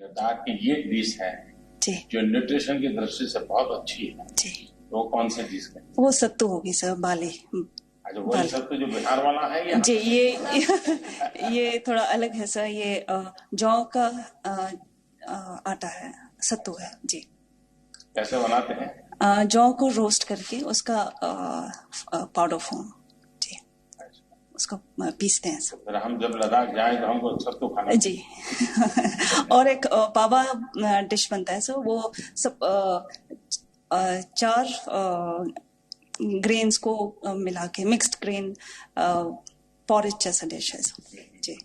लद्दाख की ये डिश है जी जो न्यूट्रिशन की दृष्टि से बहुत अच्छी है जी। वो कौन सी डिश है? वो सत्तू होगी सर, बाली। अच्छा, वही सत्तू जो बिहार वाला है या? जी, ये थोड़ा अलग है सर। ये जौ का आटा है, सत्तू है जी। कैसे बनाते हैं? जौ को रोस्ट करके उसका पाउडर फॉर्म जी, उसको पीसते हैं सब। फिर हम जब लद्दाख जाएं तो हमको सत्तू खाना जी। और एक पावा डिश बनता है सर, वो सब 4 ग्रेन्स को मिला के मिक्स्ड ग्रेन पॉरेज जैसा डिश है सर। जी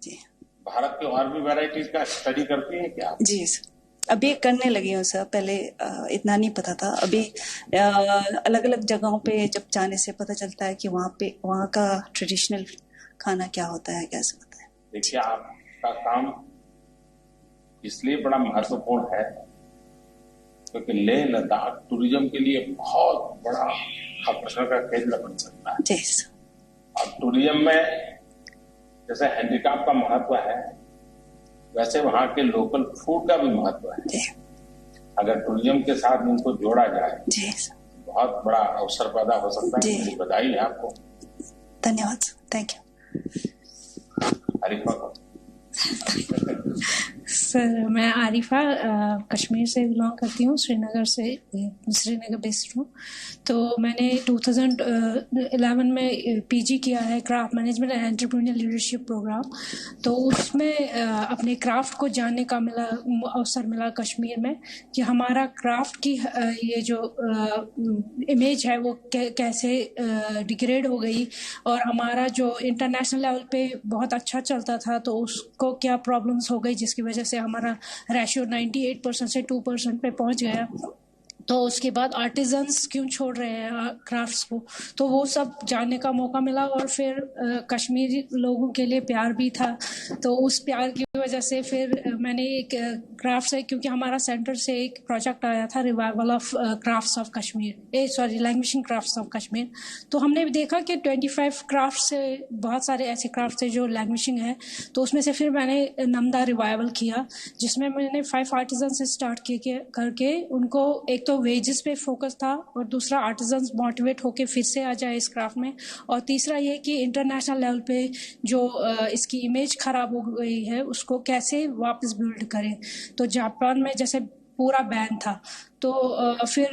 जी। भारत के और भी वैरायटीज का स्टडी करती है क्या? जी सर, अभी करने लगी हूँ सर। पहले इतना नहीं पता था। अभी अलग अलग जगहों पे जब जाने से पता चलता है कि वहाँ का ट्रेडिशनल खाना क्या होता है, कैसे होता है। देखिए, आपका काम इसलिए बड़ा महत्वपूर्ण है क्योंकि लेह लद्दाख टूरिज्म के लिए बहुत बड़ा आकर्षण का केंद्र बन सकता है। जी सर। और टूरिज्म में जैसे हैंडीक्राफ्ट का महत्व है वैसे वहाँ के लोकल फूड का भी महत्व है। जी। अगर टूरिज्म के साथ इनको जोड़ा जाए जी सर, बहुत बड़ा अवसर पैदा हो सकता है। मेरी बधाई है आपको। धन्यवाद सर, थैंक यू। आरिफा को सर, मैं आरिफा कश्मीर से बिलोंग करती हूँ, श्रीनगर बेस्ड हूँ। तो मैंने 2011 में पीजी किया है craft management and entrepreneur leadership programme. तो उसमें अपने क्राफ्ट को जानने का अवसर मिला कश्मीर में कि हमारा क्राफ्ट की ये जो इमेज है वो कैसे डिग्रेड हो गई और हमारा जो इंटरनेशनल लेवल पे बहुत अच्छा चलता था तो उसको क्या प्रॉब्लम्स हो गई जिसकी वजह से हमारा रेशियो 98% से 2% पे पहुंच गया। तो उसके बाद आर्टिजन्स क्यों छोड़ रहे हैं क्राफ्ट्स को, तो वो सब जानने का मौका मिला। और फिर कश्मीरी लोगों के लिए प्यार भी था, तो उस प्यार की वजह से फिर मैंने एक क्राफ्ट से, क्योंकि हमारा सेंटर से एक प्रोजेक्ट आया था revival of crafts of Kashmir, languaging crafts of Kashmir. तो हमने भी देखा कि 25 क्राफ्ट से बहुत सारे ऐसे क्राफ्ट थे जो लैंग्वेजिंग है। तो उसमें से फिर मैंने नमदा रिवाइवल किया जिसमें मैंने 5 आर्टिजन से स्टार्ट करके उनको एक तो वेजेस पे फोकस था और दूसरा आर्टिजन्स मोटिवेट होके फिर से आ जाए इस क्राफ्ट में, और तीसरा ये कि इंटरनेशनल लेवल पे जो इसकी इमेज खराब हो गई है उसको कैसे वापस बिल्ड करें। तो जापान में जैसे पूरा बैन था, तो फिर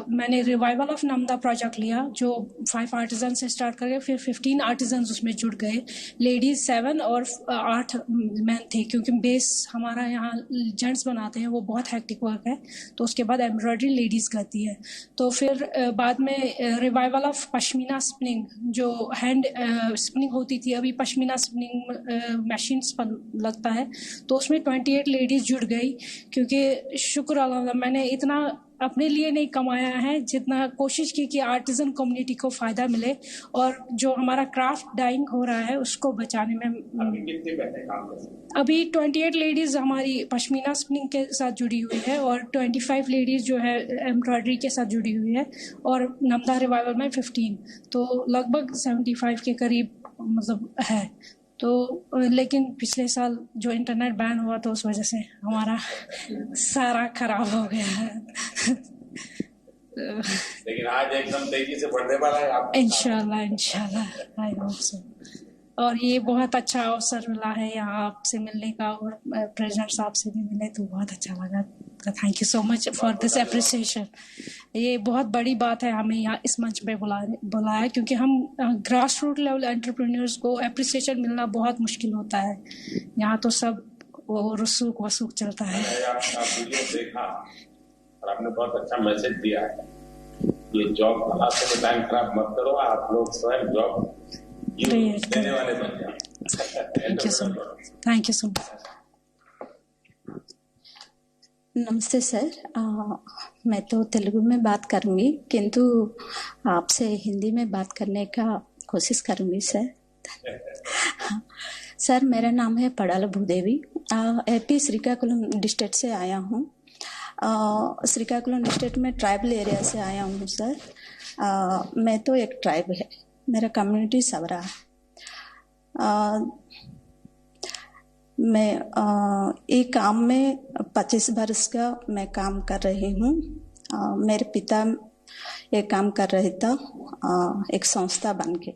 मैंने रिवाइवल ऑफ नमदा प्रोजेक्ट लिया जो 5 आर्टिजन से स्टार्ट करके फिर 15 आर्टिजन उसमें जुड़ गए, लेडीज 7 और 8 मैन थे, क्योंकि बेस हमारा यहाँ जेंट्स बनाते हैं, वो बहुत हैक्टिक वर्क है। तो उसके बाद एम्ब्रॉयडरी लेडीज करती है। तो फिर बाद में रिवाइवल ऑफ पश्मीना स्पिनिंग, जो हैंड स्पिनिंग होती थी, अभी पश्मीना स्पिनिंग मशीन लगता है, तो उसमें 28 लेडीज जुड़ गई। क्योंकि शुक्र अल्लाह मैंने इतना अपने लिए नहीं कमाया है जितना कोशिश की कि आर्टिजन कम्युनिटी को फ़ायदा मिले और जो हमारा क्राफ्ट डाइंग हो रहा है उसको बचाने में। अभी 28 लेडीज़ हमारी पश्मीना स्पिनिंग के साथ जुड़ी हुई है और 25 लेडीज़ जो है एम्ब्रॉयडरी के साथ जुड़ी हुई है, और नमदा रिवाइवल में 15, तो लगभग 75 के करीब मतलब है। तो लेकिन पिछले साल जो इंटरनेट बैन हुआ तो उस वजह से हमारा सारा खराब हो गया है। लेकिन आज एकदम तेजी से बढ़ने वाला है आप। इंशाल्लाह आई होप सो। और ये बहुत अच्छा अवसर मिला है यहाँ आपसे मिलने का, और प्रेसिडेंट साहब से भी मिले तो बहुत अच्छा लगा। Thank you so much for this appreciation. ये बहुत बड़ी बात है हमें यहाँ इस मंच पे बुलाया, क्योंकि हम ग्रास रूट लेवल एंटरप्रेन्योर्स को अप्रिसिएशन मिलना बहुत मुश्किल होता है। यहाँ तो सब वो रसूख वसूख चलता है। आपका वीडियो देखा और आपने बहुत अच्छा मैसेज दिया है। ये जॉब बनाते हुए टाइम खराब मत करो, आप लोग स्वयं जॉब देने वाले बन जाए। Thank you so much. नमस्ते सर, मैं तो तेलुगु में बात करूंगी किंतु आपसे हिंदी में बात करने का कोशिश करूंगी सर। सर, मेरा नाम है पड़ाल भूदेवी, एपी श्रीकाकुलम डिस्ट्रिक्ट से आया हूँ। श्रीकाकुलम डिस्ट्रिक्ट में ट्राइबल एरिया से आया हूँ सर। मैं तो एक ट्राइब है, मेरा कम्युनिटी सवरा। मैं ये काम में 25 वर्ष का मैं काम कर रही हूँ। मेरे पिता ये काम कर रहे थे एक संस्था बन के।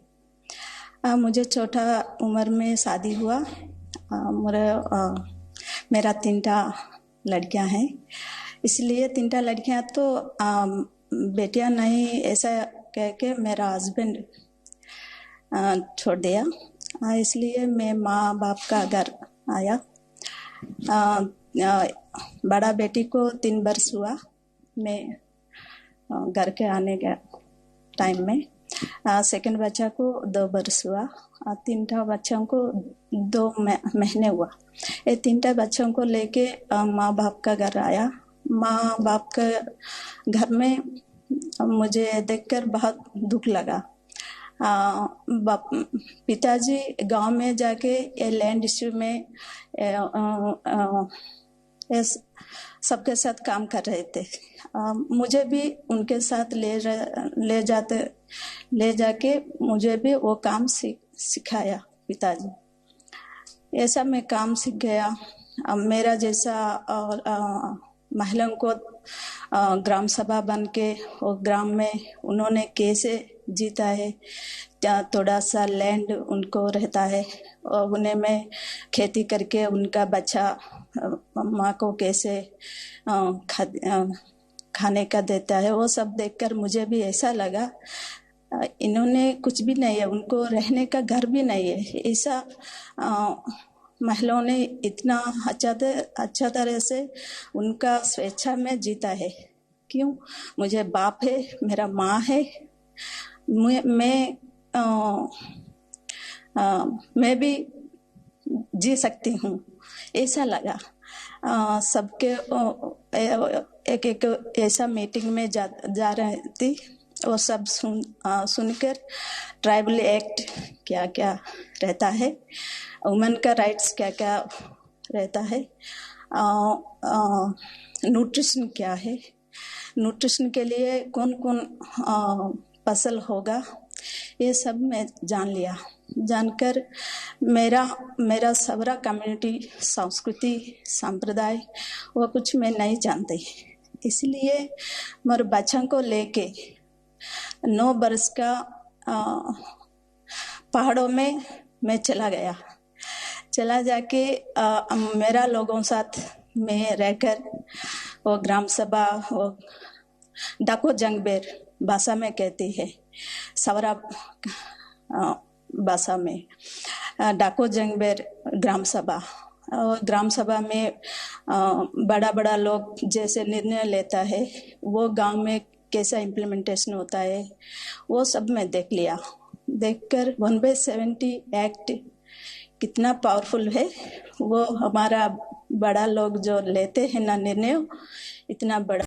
मुझे छोटा उम्र में शादी हुआ। मेरा 3टा लड़कियां हैं, इसलिए 3टा लड़कियां तो बेटियां नहीं ऐसा कह के मेरा हस्बैंड छोड़ दिया। इसलिए मैं माँ बाप का घर आया। बड़ा बेटी को 3 वर्ष हुआ मैं घर के आने के टाइम में। सेकंड बच्चा को 2 वर्ष हुआ। 3टा बच्चों को 2 महीने हुआ। ये 3टा बच्चों को लेके माँ बाप का घर आया। माँ बाप का घर में मुझे देखकर बहुत दुख लगा। पिताजी गांव में जाके ये लैंड इश्यू में सबके साथ काम कर रहे थे। मुझे भी उनके साथ ले जाके मुझे भी वो काम सिखाया पिताजी। ऐसा मैं काम सीख गया। मेरा जैसा महिलाओं को ग्राम सभा बन के वो ग्राम में उन्होंने कैसे जीता है, थोड़ा सा लैंड उनको रहता है और उन्हें में खेती करके उनका बच्चा माँ को कैसे खाने का देता है, वो सब देखकर मुझे भी ऐसा लगा इन्होंने कुछ भी नहीं है, उनको रहने का घर भी नहीं है। ऐसा महिलाओं ने इतना अच्छा तरह से उनका स्वेच्छा में जीता है। क्यों? मुझे बाप है, मेरा माँ है, मैं भी जी सकती हूँ, ऐसा लगा। सबके एक ऐसा मीटिंग में जा रही थी, वो सब सुनकर ट्राइबल एक्ट क्या क्या रहता है, वुमेन का राइट्स क्या क्या रहता है, न्यूट्रिशन क्या है, न्यूट्रिशन के लिए कौन कौन फसल होगा, ये सब मैं जान लिया। जानकर मेरा सबरा कम्युनिटी संस्कृति संप्रदाय वो कुछ मैं नहीं जानती, इसलिए मेरे बच्चों को लेके 9 वर्ष का पहाड़ों में मैं चला जाके मेरा लोगों साथ में रहकर वो ग्राम सभा, वो डाको जंगबेर भाषा में कहती है, सवरा भाषा में डाको जंगबेर ग्राम सभा में बड़ा लोग जैसे निर्णय लेता है, वो गांव में कैसा इम्प्लीमेंटेशन होता है, वो सब मैं देखकर 1/70 एक्ट कितना पावरफुल है, वो हमारा बड़ा लोग जो लेते हैं ना निर्णय, इतना बड़ा